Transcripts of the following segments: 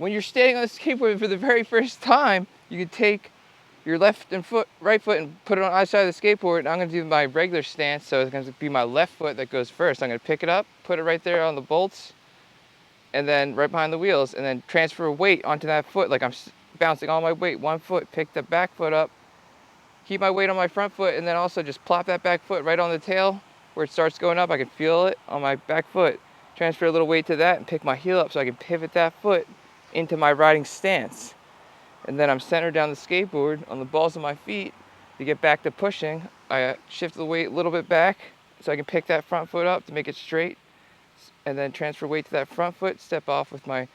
when you're standing on the skateboard for the very first time, you can take your right foot and put it on either side of the skateboard. And I'm gonna do my regular stance, so it's gonna be my left foot that goes first. I'm gonna pick it up, put it right there on the bolts, and then right behind the wheels, and then transfer weight onto that foot like I'm bouncing all my weight. One foot, pick the back foot up, keep my weight on my front foot, and then also just plop that back foot right on the tail where it starts going up. I can feel it on my back foot. Transfer a little weight to that and pick my heel up so I can pivot that foot into my riding stance. And then I'm centered down the skateboard on the balls of my feet to get back to pushing. I shift the weight a little bit back so I can pick that front foot up to make it straight, and then transfer weight to that front foot, step off with my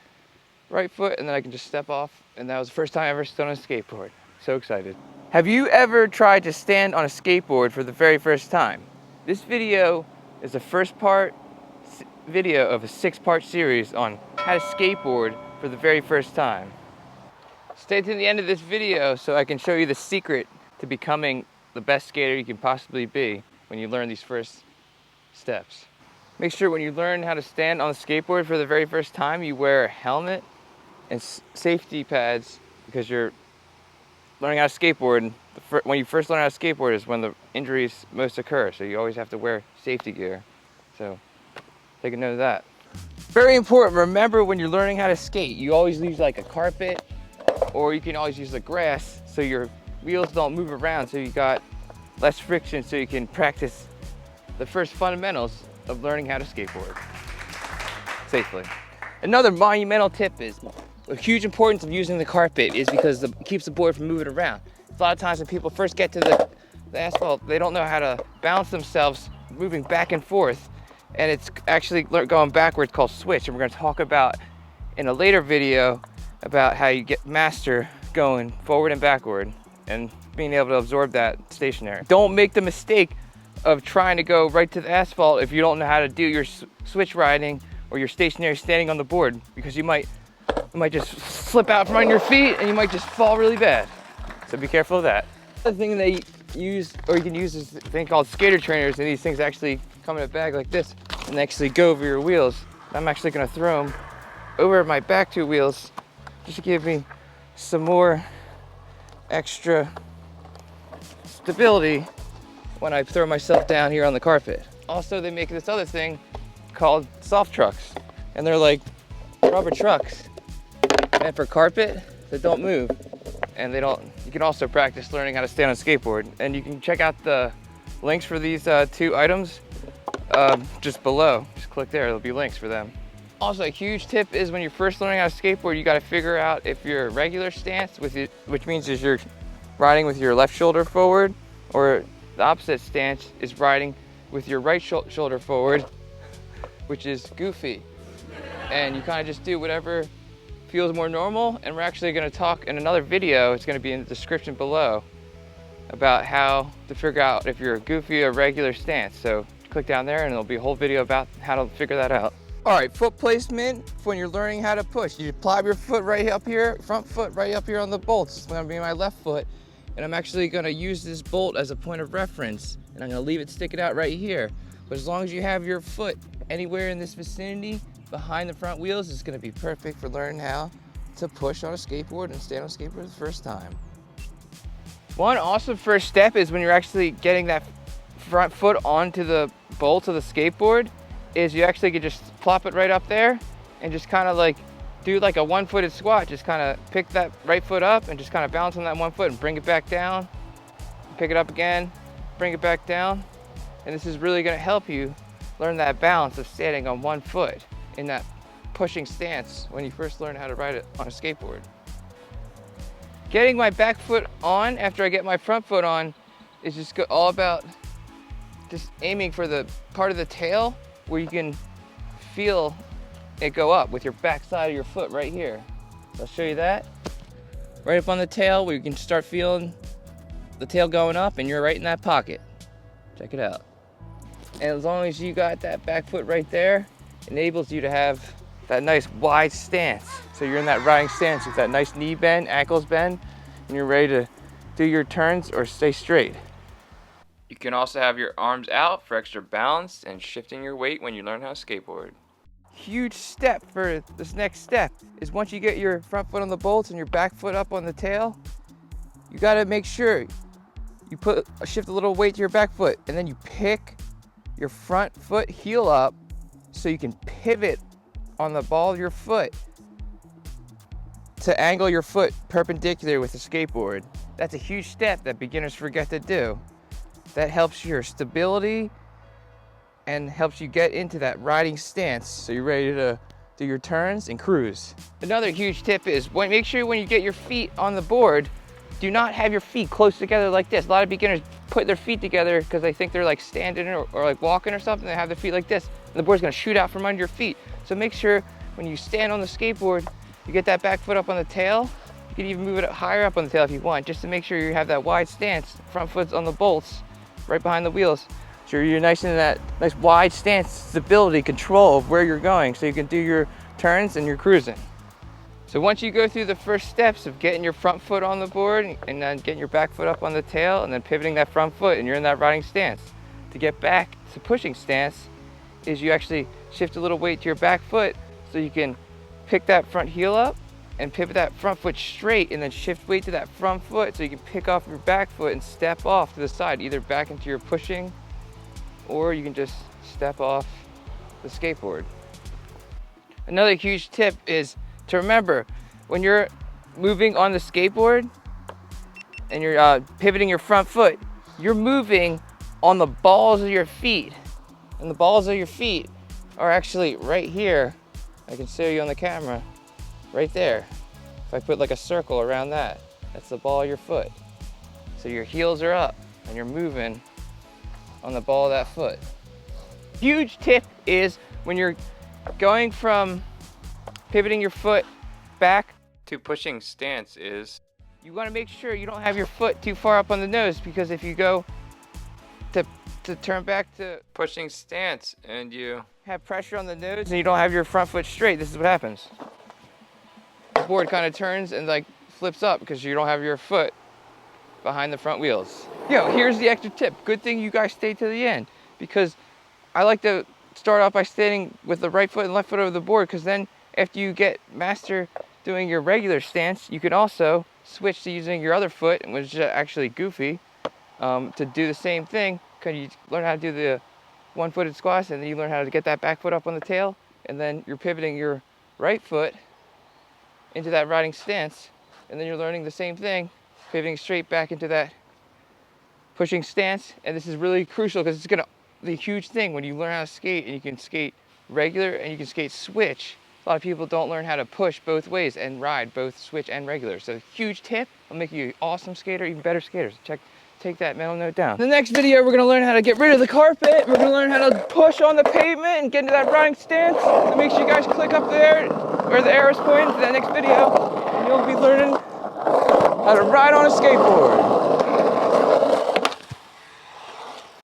right foot, and then I can just step off. And that was the first time I ever stood on a skateboard. So excited. Have you ever tried to stand on a skateboard for the very first time? This video is the first part video of a 6-part series on how to skateboard for the very first time. Stay to the end of this video so I can show you the secret to becoming the best skater you can possibly be when you learn these first steps. Make sure when you learn how to stand on the skateboard for the very first time, you wear a helmet and safety pads, because you're learning how to skateboard. When you first learn how to skateboard is when the injuries most occur, so you always have to wear safety gear. So take a note of that. Very important, remember when you're learning how to skate, you always use like a carpet, or you can always use the grass so your wheels don't move around, so you got less friction, so you can practice the first fundamentals of learning how to skateboard safely. Another monumental tip is the huge importance of using the carpet is because it keeps the board from moving around. A lot of times when people first get to the asphalt, they don't know how to balance themselves moving back and forth, and it's actually going backwards called switch, and we're going to talk about in a later video about how you get master going forward and backward and being able to absorb that stationary. Don't make the mistake of trying to go right to the asphalt if you don't know how to do your switch riding or your stationary standing on the board, because you might just slip out from under your feet and you might just fall really bad. So be careful of that. The thing they use, or you can use, this thing called skater trainers, and these things actually come in a bag like this and actually go over your wheels. I'm actually gonna throw them over my back 2 wheels just to give me some more extra stability when I throw myself down here on the carpet. Also, they make this other thing called soft trucks, and they're like rubber trucks and for carpet that don't move, and you can also practice learning how to stand on a skateboard, and you can check out the links for these 2 items just below. Just click there, there'll be links for them. Also, a huge tip is when you're first learning how to skateboard, you got to figure out if your regular stance, which means is you're riding with your left shoulder forward, or the opposite stance is riding with your right shoulder forward, which is goofy. And you kind of just do whatever feels more normal. And we're actually going to talk in another video, it's going to be in the description below, about how to figure out if you're a goofy or regular stance. So click down there and there'll be a whole video about how to figure that out. All right, foot placement when you're learning how to push. You plop your foot right up here, front foot right up here on the bolts. It's gonna be my left foot. And I'm actually gonna use this bolt as a point of reference, and I'm gonna leave it sticking out right here. But as long as you have your foot anywhere in this vicinity behind the front wheels, it's gonna be perfect for learning how to push on a skateboard and stand on a skateboard for the first time. One awesome first step is when you're actually getting that front foot onto the bolt of the skateboard, is you actually could just plop it right up there and just kind of like do like a 1-footed squat. Just kind of pick that right foot up and just kind of bounce on that 1 foot and bring it back down. Pick it up again, bring it back down. And this is really going to help you learn that balance of standing on 1 foot in that pushing stance when you first learn how to ride it on a skateboard. Getting my back foot on after I get my front foot on is just all about just aiming for the part of the tail where you can feel it go up with your back side of your foot right here. So I'll show you that. Right up on the tail where you can start feeling the tail going up and you're right in that pocket. Check it out. And as long as you got that back foot right there, enables you to have that nice wide stance. So you're in that riding stance with that nice knee bend, ankles bend, and you're ready to do your turns or stay straight. You can also have your arms out for extra balance and shifting your weight when you learn how to skateboard. huge step for this next step is once you get your front foot on the bolts and your back foot up on the tail, you gotta make sure you shift a little weight to your back foot, and then you pick your front foot heel up so you can pivot on the ball of your foot to angle your foot perpendicular with the skateboard. That's a huge step that beginners forget to do. That helps your stability and helps you get into that riding stance so you're ready to do your turns and cruise. Another huge tip is make sure when you get your feet on the board, do not have your feet close together like this. A lot of beginners put their feet together because they think they're like standing or like walking or something. They have their feet like this, and the board's gonna shoot out from under your feet. So make sure when you stand on the skateboard, you get that back foot up on the tail. You can even move it higher up on the tail if you want, just to make sure you have that wide stance. Front foot's on the bolts, right behind the wheels. So you're nice in that nice wide stance, stability, control of where you're going, so you can do your turns and your cruising. So once you go through the first steps of getting your front foot on the board and then getting your back foot up on the tail and then pivoting that front foot and you're in that riding stance, to get back to pushing stance is you actually shift a little weight to your back foot so you can pick that front heel up and pivot that front foot straight and then shift weight to that front foot so you can pick off your back foot and step off to the side, either back into your pushing or you can just step off the skateboard. Another huge tip is to remember, when you're moving on the skateboard and you're pivoting your front foot, you're moving on the balls of your feet. And the balls of your feet are actually right here. I can show you on the camera, right there. If I put like a circle around that, that's the ball of your foot. So your heels are up and you're moving on the ball of that foot. Huge tip is when you're going from pivoting your foot back to pushing stance is you want to make sure you don't have your foot too far up on the nose, because if you go to turn back to pushing stance and you have pressure on the nose and you don't have your front foot straight, this is what happens. The board kind of turns and like flips up because you don't have your foot behind the front wheels. Here's the extra tip. Good thing you guys stay to the end, because I like to start off by standing with the right foot and left foot over the board, because then after you get master doing your regular stance, you can also switch to using your other foot, which is actually goofy, to do the same thing, because you learn how to do the one-footed squats, and then you learn how to get that back foot up on the tail, and then you're pivoting your right foot into that riding stance, and then you're learning the same thing, pivoting straight back into that pushing stance. And this is really crucial because it's the huge thing when you learn how to skate, and you can skate regular and you can skate switch. A lot of people don't learn how to push both ways and ride both switch and regular. So huge tip will make you an awesome skater, even better skaters. Take that mental note down. In the next video, we're gonna learn how to get rid of the carpet. We're gonna learn how to push on the pavement and get into that riding stance. So make sure you guys click up there where the arrow's pointing to that next video, and you'll be learning how to ride on a skateboard.